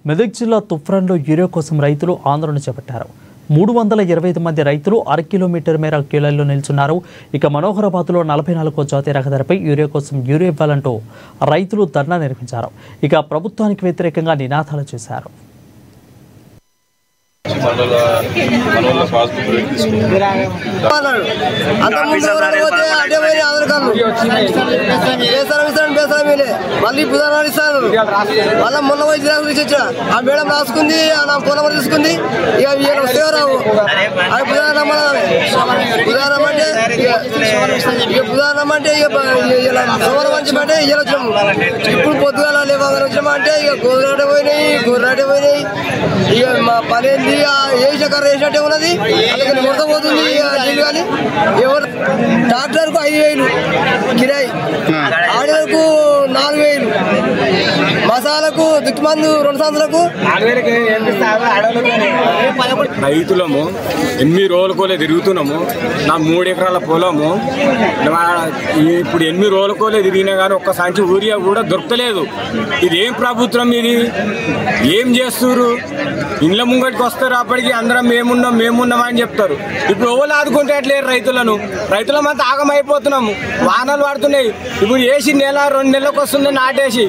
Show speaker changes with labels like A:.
A: మెదక్ జిల్లా తుఫ్రాన్లో యూరియా కోసం రైతులు ఆందోళన చేపట్టారు. 325 మంది రైతులు అర కిలోమీటర్ మేర క్యూలైన్లో నిల్చున్నారు. ఇక మనోహరాబాద్లో 44వ జాతీయ రహదారిపై యూరియా కోసం యూరియా ఇవ్వాలంటూ రైతులు ధర్నా నిర్వహించారు. ఇక ప్రభుత్వానికి వ్యతిరేకంగా నినాదాలు చేశారు.
B: మళ్ళీ బుధవారం ఇస్తాను. మళ్ళీ మొన్న పోయి జిరాక్స్ ఆ మేడం రాసుకుంది, నా ఫోన్ నెంబర్ తీసుకుంది. ఇక వస్తేరావు అది బుధవారం బుధవారం అంటే బుధవారం అంటే ఇక సోమవారం మంచి అంటే ఇక వచ్చినాము. ఇప్పుడు పొద్దుగాల లేవగానే వచ్చినామంటే ఇక గోధురాటే పోయినాయి. ఇక మా పని ఏంది వేసిన కర్ర వేసినట్టే ఉన్నది. అందుకని మొత్తం పోతుంది నీళ్ళు. కానీ ఎవరు ట్రాక్టర్కు 5,000 కిరాయి, ఆడలకు 4,000, మసాలకు దిక్కుమందు 2 సంవత్సరాలకు.
C: రైతులము 8 రోజులకోలే తిరుగుతున్నాము. నా 3 ఎకరాల పొలము ఇప్పుడు 8 రోజులకోలే తిరిగినా కానీ ఒక్క సంచి ఊరియా కూడా దొరకలేదు. ఇది ఏం ప్రభుత్వం, ఇది ఏం చేస్తున్నారు? ఇండ్ల ముంగటికి వస్తారు, అప్పటికి అందరం మేమున్నాం అని చెప్తారు. ఇప్పుడు ఎవరు ఆదుకుంటే అట్లేరు రైతులమంతా ఆగమైపోతున్నాము. వానలు పడుతున్నాయి. ఇప్పుడు వేసి 1-2 నెలలకు వస్తుంది నాటేసి.